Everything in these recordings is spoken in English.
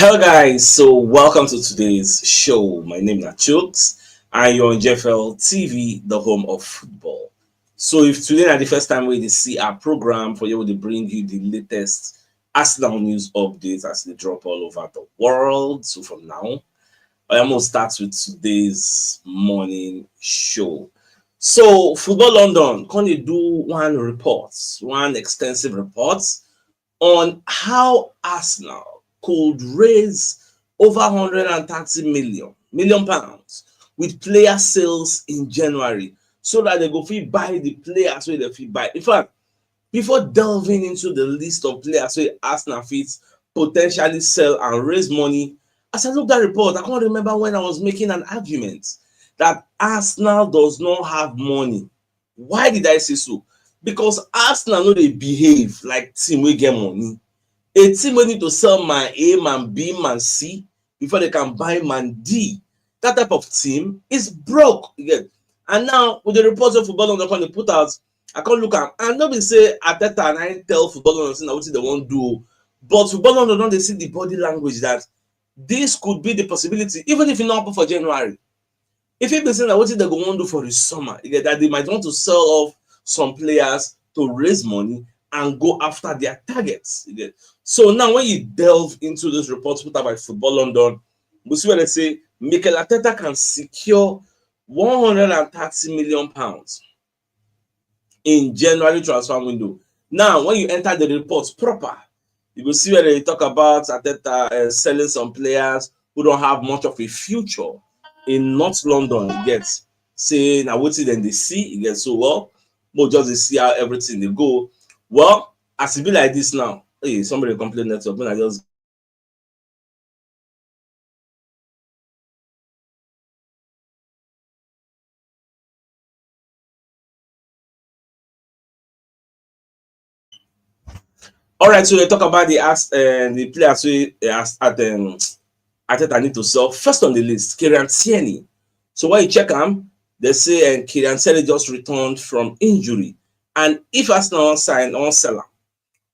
Hello guys, so welcome to today's show. My name is CHUKS and you're on JFL TV, the home of football. So if today is the first time we see our program for you to bring you the latest Arsenal news updates as they drop all over the world. So from now, I am going to start with today's morning show. So Football London, can you do one extensive report on how Arsenal could raise over 130 million pounds with player sales in January so that they go fit buy the players wey they fit buy. In fact, before delving into the list of players wey Arsenal fit potentially sell and raise money, as I look that report, I can't remember when I was making an argument that Arsenal does not have money. Why did I say so? Because Arsenal no dey behave like team wey get money. A team wey need to sell man A, man B, man C before they can buy man D. That type of team is broke. Again. And now with the reports of Football London they put out, I can't look at and nobody say Arteta and I tell Football London say what they won't do. But Football London don't they see the body language that this could be the possibility, even if it not happen for January. If it be saying that what they go want to do for the summer, that they might want to sell off some players to raise money and go after their targets. So now when you delve into those reports put out by Football London, we see where they say Mikel Arteta can secure 130 million pounds in January transfer window. Now, when you enter the reports proper, you will see where they talk about Arteta selling some players who don't have much of a future in North London. You get say now what then they see, you get so well, but just they see how everything they go. Well, as it be like this now, hey, somebody complain network when I just all right. So they talk about the players we asked at Arteta need to sell. First on the list, Kieran Tierney. So when you check them, they say Kieran Tierney just returned from injury, and if Arsenal sign on seller,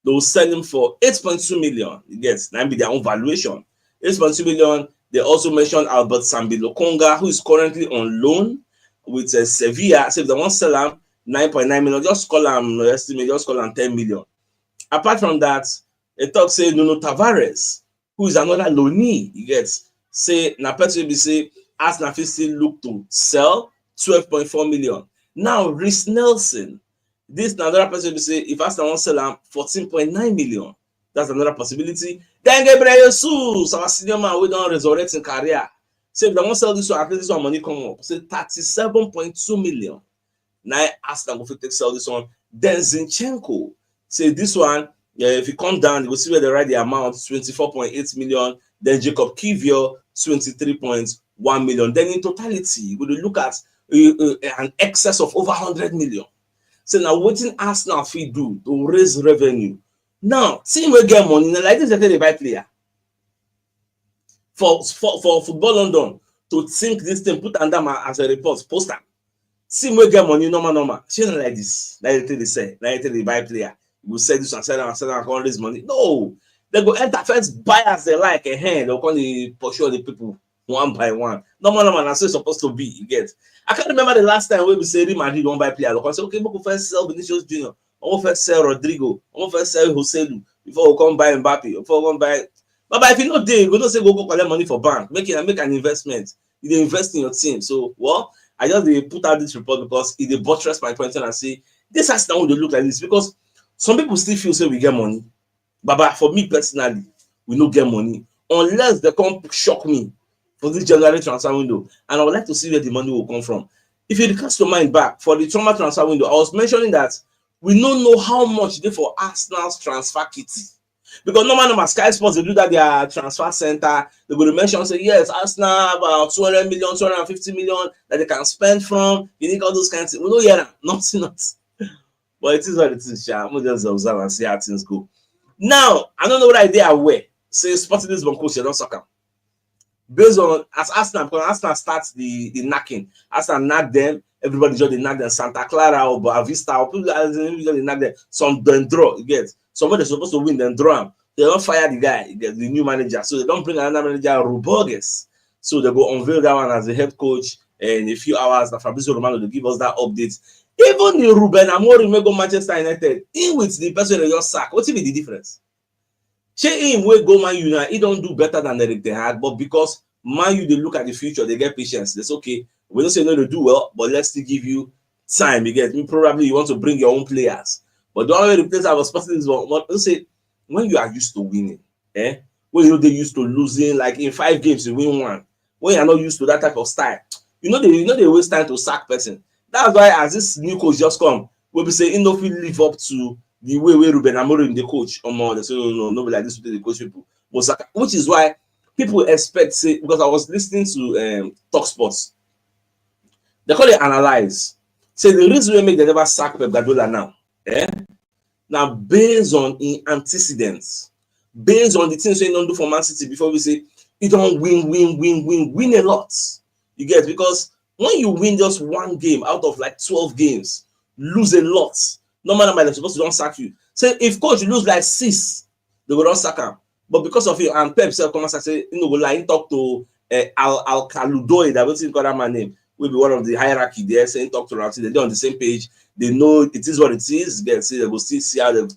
they will sell him for 8.2 million. Yes, that be their own valuation. 8.2 million. They also mentioned Albert Sambi Lokonga, who is currently on loan with Sevilla. So if they want to sell him 9.9 million, just call him estimate, just call him 10 million. Apart from that, they talk say Nuno Tavares, who is another loanee, you get say na person be say Arsenal still look to sell 12.4 million. Now Reece Nelson, this another person be say if Arsenal want sell am 14.9 million, that's another possibility. Then Gabriel Jesus, our senior man, we don't resurrect in career. Say if they want sell this one, at least this one money come up. Say 37.2 million. Now Arsenal go take sell this one. Then Zinchenko, say this one, if it come down, you will see where they write the amount 24.8 million. Then Jacob Kivior 23.1 million. Then in totality, we will look at an excess of over 100 million. So now what in Arsenal fit do to raise revenue? Now, team will get money. Now, like this, they buy player. For Football London to think this thing, put under as a report, poster. Team will get money, normal. She not like this. Like they say, like they buy player. You will say this and sell and can't raise money. No, they go enter first buy as they like a hand. They'll call the pursue the people one by one. Normal, that's it's supposed to be. You get. I can't remember the last time we say Real Madrid don't buy player. They'll say, okay, we first sell Vinicius Junior. I first sell Rodrigo. I first sell Joselu before we come buy Mbappe. Before we come buy. But if you know they go don't say go collect money for bank. Make an investment. You invest in your team. So well, I just put out this report because it buttress my point and say this has now to look like this because some people still feel say we get money. But for me personally, we don't get money unless they come shock me for this January transfer window. And I would like to see where the money will come from. If you cast your mind back for the summer transfer window, I was mentioning that we don't know how much they for Arsenal's transfer kit. Because normal Sky Sports, they do that their transfer center. They will mention say, yes, Arsenal about 200 million, 250 million that they can spend from. You need all those kinds of things. We don't hear that. Nothing. But it is what it is. I'm going to just observe and see how things go. Now, I don't know what idea aware. Say, Sporting Lisbon coach, you don't soccer. Based on, as Arsenal, because Arsenal starts the knocking. Arsenal knock them. Everybody just knock them. Santa Clara or Boavista or people just knock them. Some then draw. You get. Somebody supposed to win, then draw them. They don't fire the guy, the new manager. So they don't bring another manager, Ruborges. So they go unveil that one as the head coach. And in a few hours, the Fabrizio Romano will give us that update. Even the Ruben Amorim may go Manchester United, in with the person they just sack. What's be the difference? Say him will go Man United, he don't do better than Eric Ten Hag, but because Man U, they look at the future, they get patience. That's okay. We don't say no, they do well, but let's still give you time. You get me? Probably you want to bring your own players. But the only replace I was passing is one. Let's say when you are used to winning, when you know they used to losing, like in 5 games you win 1. When you are not used to that type of style, they waste time to sack person. That's why as this new coach just come, we'll be saying no fit live up to the way Ruben Amorim the coach. They say no be like this with the coach people. But which is why people expect, say, because I was listening to Talk Sports, they call it analyze. Say the reason we make they never sack Pep Guardiola now, now based on in antecedents, based on the things we don't do for Man City before we say you don't win a lot. You get, because when you win just 1 game out of like 12 games, lose a lot. No matter they're supposed to don't sack you. Say if coach lose like 6, they will not sack him. But because of you and Pep self come and say, talk to Al Kaludoy, that what's call that man name, will be one of the hierarchy there, saying talk to Ramsey. They're on the same page. They know it is what it is. They will still see how they will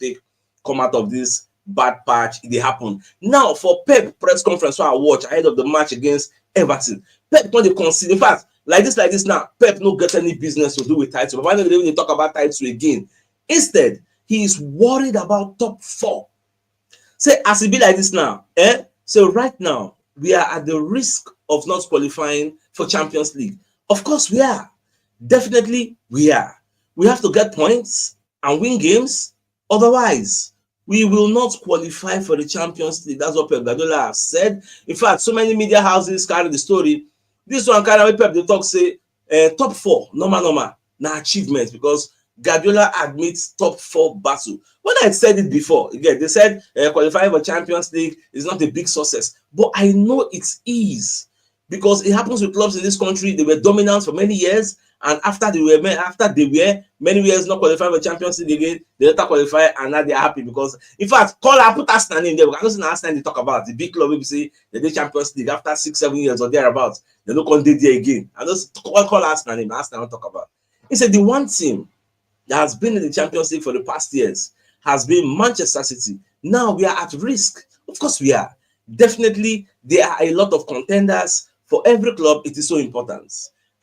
come out of this bad patch. It happen. Now for Pep press conference, so I watch ahead of the match against Everton. Pep when they consider, in fact, like this now, Pep no get any business to do with title. But why don't they talk about title again? Instead, he is worried about top 4. Say, as it be like this now, so right now, we are at the risk of not qualifying for Champions League. Of course, we are. Definitely, we are. We have to get points and win games. Otherwise, we will not qualify for the Champions League. That's what Pep Guardiola has said. In fact, so many media houses carry the story. This one carry away Pep, they talk, say, top 4, normal, na achievement, because Guardiola admits top 4 battle. When I said it before, again, they said qualifying for Champions League is not a big success. But I know it is, because it happens with clubs in this country. They were dominant for many years, and after they were many years not qualifying for Champions League again, they later qualify, and now they're happy because, in fact, put Arsenal in there. I don't see Arsenal they talk about the big club. We say they did Champions League after 6-7 years or thereabouts. They don't come there again. I just call Arsenal name. Arsenal don't talk about. He said the one team that has been in the Champions League for the past years has been Manchester City. Now we are at risk. Of course we are. Definitely, there are a lot of contenders. For every club, it is so important.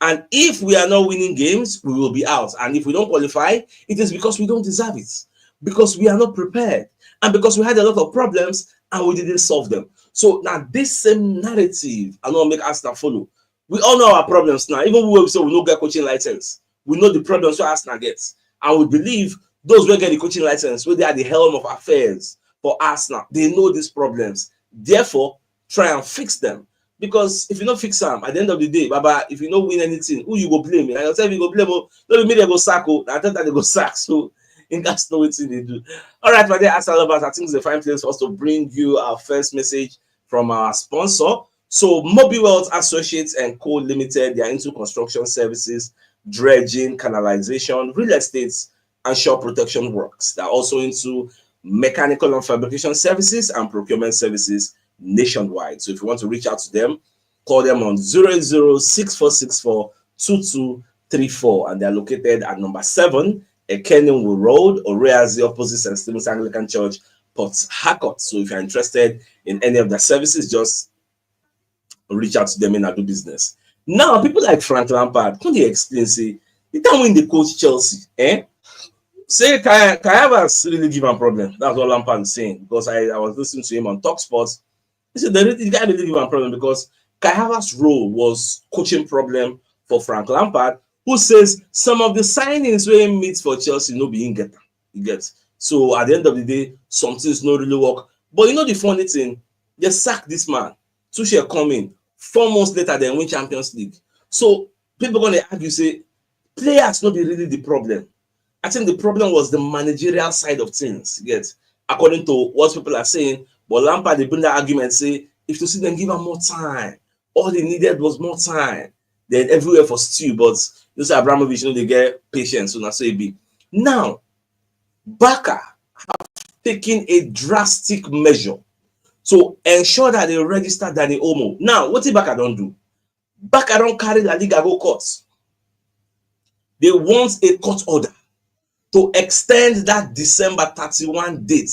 And if we are not winning games, we will be out. And if we don't qualify, it is because we don't deserve it. Because we are not prepared. And because we had a lot of problems and we didn't solve them. So now this same narrative, I don't make Arsenal follow. We all know our problems now. Even when we say we don't get coaching license, we know the problems that Arsenal gets. And we believe those who get the coaching license, where they are the helm of affairs for Arsenal, they know these problems. Therefore, try and fix them. Because if you don't fix them, at the end of the day, Baba, if you don't win anything, who you go blame? And I tell you go blame, don't me they go sack. I thought that they go sack. So in that's no what they do. All right, my dear Arsenal lovers, I think it's a fine place for us to bring you our first message from our sponsor. So Mobi Wealth Associates and Co. Limited, they are into construction services, dredging, canalization, real estate, and shore protection works. They're also into mechanical and fabrication services and procurement services nationwide. So if you want to reach out to them, call them on 08064642234, and they're located at number 7 Kenilworth Road, Oreazi, opposite St. Stephen's Anglican Church, Port Harcourt. So if you're interested in any of their services, just reach out to them and do business. Now, people like Frank Lampard, can they explain, say, the time when they coach Chelsea, say Kai Havertz really give him a problem. That's what Lampard is saying, because I was listening to him on Talk Sports. He said the guy really give him a problem because Kai Havertz's role was coaching problem for Frank Lampard, who says some of the signings where he meets for Chelsea no being get. You get. So at the end of the day, some things no really work. But you know the funny thing, they sack this man. Tuchel come in 4 months later, they win Champions League. So people gonna argue, say players not be really the problem. I think the problem was the managerial side of things. You get, according to what people are saying. But Lampard, they bring that argument, say, if you see them give him more time, all they needed was more time. Then everywhere for stew, but you say Abramovich, they get patience, so that's so it be. Now, Barca have taking a drastic measure to ensure that they register Dani Olmo. Now, what Baka don't do? Baka don't carry La Liga go court. They want a court order to extend that December 31 date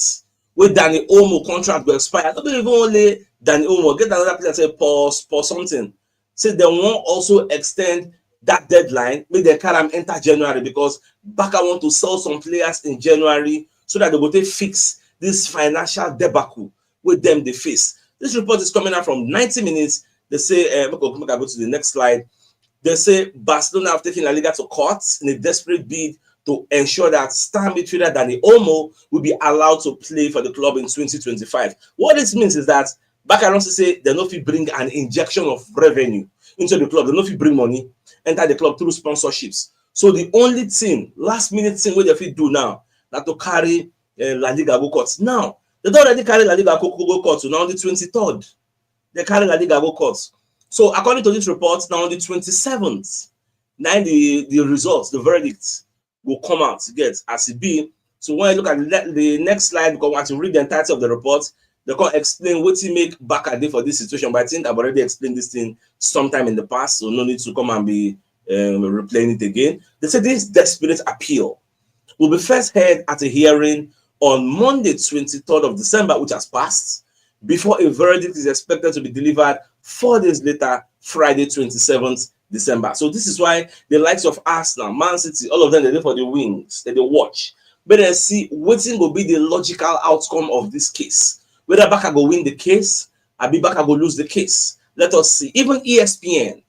where Dani Olmo contract will expire. Not even only Dani Olmo, get another player say pause something. Say they won't also extend that deadline, make the Karam enter January because Baka want to sell some players in January so that they will fix this financial debacle with them they face. This report is coming out from 90 minutes. They say, go to the next slide. They say Barcelona have taken La Liga to court in a desperate bid to ensure that star midfielder Dani Olmo will be allowed to play for the club in 2025. What this means is that Baka wants to say they no fit bring an injection of revenue into the club. They no fit bring money enter the club through sponsorships. So the only thing, last minute thing what they fit do now, that to carry La Liga go court. Now they don't already carry La Liga go court. So now on the 23rd, they carry La Liga go court. So according to this report, now on the 27th, now the results, the verdict will come out to get as it be. So when you look at the next slide, because once you read the entirety of the report, they can explain what to make Baka day for this situation. But I think I've already explained this thing sometime in the past, so no need to come and be replaying it again. They say this desperate appeal will be first heard at a hearing on Monday, 23rd of December, which has passed, before a verdict is expected to be delivered 4 days later, Friday, 27th December. So this is why the likes of Arsenal, Man City, all of them, they live for the wings, they watch. But then see what will be the logical outcome of this case. Whether Baka go win the case, or Baka go lose the case. Let us see. Even ESPN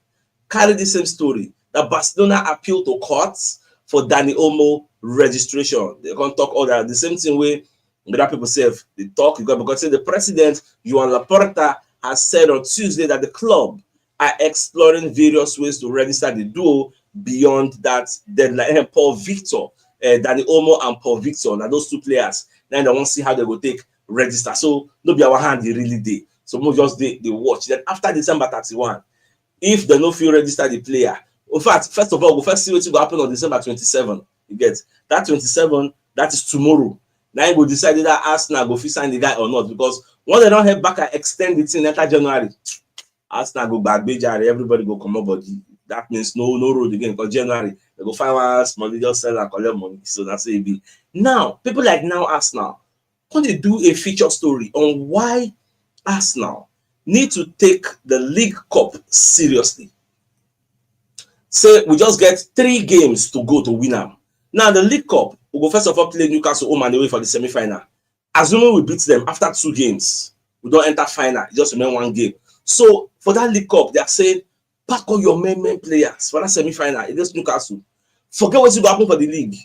carry the same story that Barcelona appeal to courts for Dani Olmo registration. They can talk all that. The same thing way other people say they talk because the president Joan Laporta has said on Tuesday that the club are exploring various ways to register the duo beyond that deadline. Paul Victor, Dani Olmo and Paul Victor, now those two players, then they won't see how they will take register. So no be our hand, they really did. So more just they watch. Then after December 31, if they no feel register the player, in fact, first of all, we'll first see what will happen on December 27. You get that 27, that is tomorrow. Now you will decide that Arsenal go fit sign the guy or not, because once they don't have Baka extend it in enter January, Arsenal go back Bejari, everybody go come up body. That means no road again, because January they go find one small just sell and collect money. So that's it be. Now, people like now Arsenal, can they do a feature story on why Arsenal need to take the League Cup seriously? Say we just get 3 games to go to win them. Now the League Cup, we go first of all play Newcastle home and away for the semi-final. Assuming we beat them after 2 games, we don't enter final, just remain 1 game. So for that League Cup, they are saying pack all your main players for that semi-final against Newcastle. Forget what's going to happen for the league.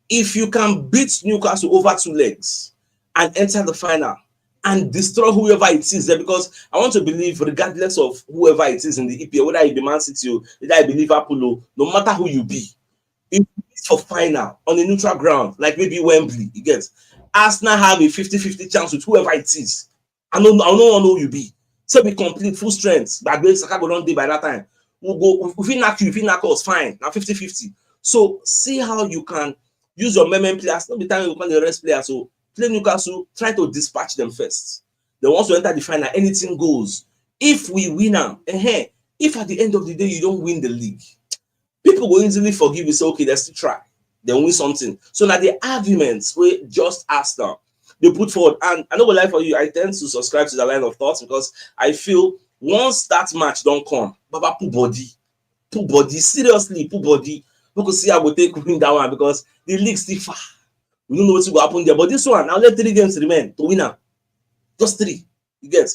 If you can beat Newcastle over 2 legs and enter the final and destroy whoever it is there, because I want to believe, regardless of whoever it is in the EPL, whether it be Man City, whether it be Liverpool, no matter who you be, if it's for final on a neutral ground, like maybe Wembley, you get Arsenal have a 50-50 chance with whoever it is. I don't know who you be. So be complete full strength. But Saka go down day by that time. We'll go if we knock you, if we knock us, fine. Now 50-50. So see how you can use your main players. Not the time you can the rest players. So play Newcastle, try to dispatch them first. Then once you enter the final, anything goes. If we win them, if at the end of the day you don't win the league, people will easily forgive you. Say, okay, let's still try. Then win something. So now the arguments we just asked now, they put forward, and I know what lie for you. I tend to subscribe to the line of thoughts because I feel once that match don't come, Baba put body, seriously, put body. We could see how we take win that one because the league still far. We don't know what's going to happen there. But this one, now let 3 games remain to win now. Just 3. You get?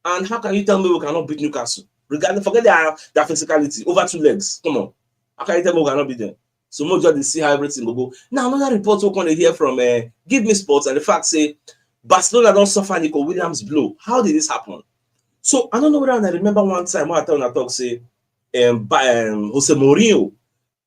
And how can you tell me we cannot beat Newcastle? Regardless, forget their physicality. Over 2 legs. Come on. How can you tell me we cannot beat them? So more just see how everything will go. Now, another report we're going to hear from Give Me Sports, and the fact say Barcelona don't suffer Nico Williams' blow. How did this happen? So I don't know whether I remember one time when I talk say Jose Mourinho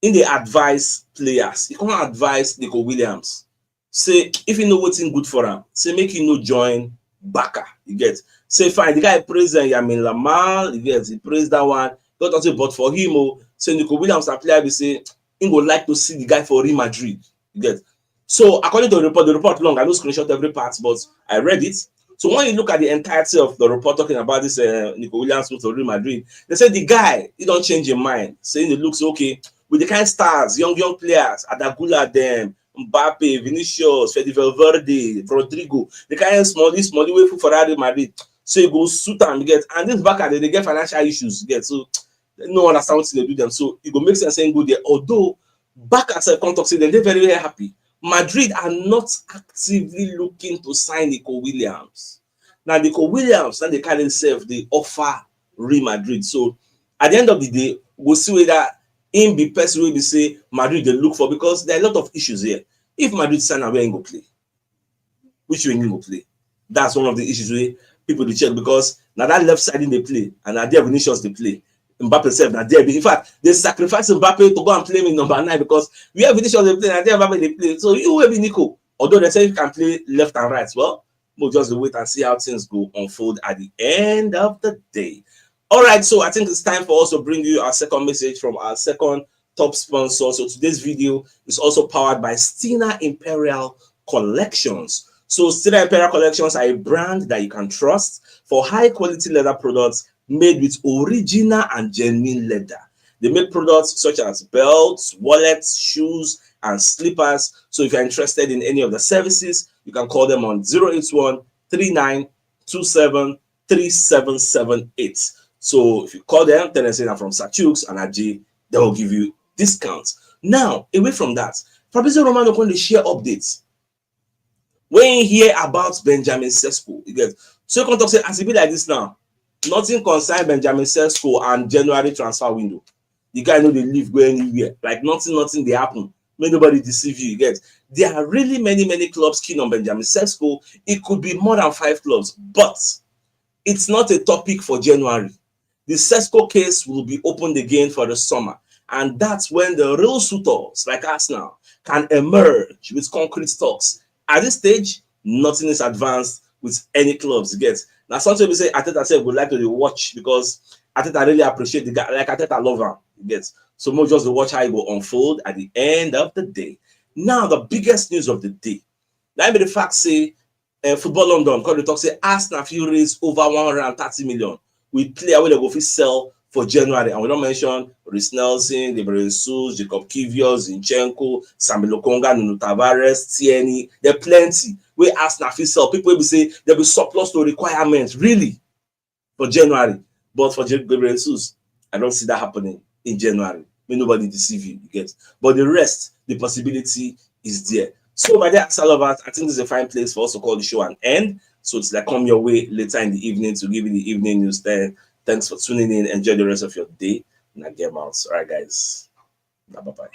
in the advise players, he can't advise Nico Williams. Say if you know what's good for him, say make you no join Baka. You get say fine. The guy praise Yamin Lamal, you get he praise that one. Don't also but for him, say Nico Williams a player, we say he would like to see the guy for Real Madrid. You get So according to the report long, I don't screenshot every part, but I read it. So when you look at the entirety of the report talking about this Nico Williams move to Real Madrid, they said the guy, he don't change his mind, saying it looks okay with the kind of stars, young players, Adagula them, Mbappe, Vinicius, Fede Valverde, Rodrigo, the kind of small way for Real Madrid. So he goes suit and get, and this back at they get financial issues, get, so no understand what they do them. So it go make sense saying go there. Although back at the contact say they're very, very happy. Madrid are not actively looking to sign Nico Williams. Now, Nico Williams, now they kind of themselves, they offer Real Madrid. So, at the end of the day, we'll see whether him be person will be say Madrid they look for, because there are a lot of issues here. If Madrid sign, where he go play? Which way he go play? That's one of the issues where people they check, because now that left side in they play, and now there Vinicius they play. Mbappe self na there. In fact, they sacrifice Mbappe to go and play in number 9, because we have Vinicius they play and there Mbappe they play. So you will be Nico. Although they say you can play left and right, well, we'll just wait and see how things go unfold at the end of the day. All right, so I think it's time for us to bring you our second message from our second top sponsor. So today's video is also powered by Stina Imperial Collections. So Stina Imperial Collections are a brand that you can trust for high quality leather products made with original and genuine leather. They make products such as belts, wallets, shoes, and slippers. So if you're interested in any of the services, you can call them on 081 3927 3778. So if you call them, tell them say I'm from CHUKS and AJ, they will give you discounts. Now, away from that, Fabrizio Romano going to share updates. When you hear about Benjamin Sesko, you get so you can talk say as it be like this now. Nothing concern Benjamin Sesko and January transfer window. The guy know they leave go anywhere. Like nothing they happen. May nobody deceive you. You get there are really many clubs keen on Benjamin Sesko. It could be more than 5 clubs, but it's not a topic for January. The Sesko case will be opened again for the summer, and that's when the real suitors like Arsenal can emerge with concrete talks. At this stage, nothing is advanced with any clubs. You get now something we say Ateta self would like to watch, because Ateta really appreciate the guy. Like Ateta love him. You get so more just to watch how it will unfold at the end of the day. Now the biggest news of the day. Now be the fact say Football London because they talk say Arsenal fit raise over 130 million with player where they go fit sell for January, and we don't mention Reece Nelson, Gabriel Jesus, Jacob Kivior, Zinchenko, Samuel Lokonga, Nuno Tavares, Tierney. There are plenty where Arsenal fit sell. People will be say there will be surplus to requirements really for January, but for Gabriel Jesus, I don't see that happening in January. May nobody deceive you, you get. But the rest, the possibility is there. So my dear Arsenal lovers, I think this is a fine place for us to call the show an end. So it's like come your way later in the evening to give you the evening news then. Thanks for tuning in. Enjoy the rest of your day. And I get out. All right, guys. Bye-bye.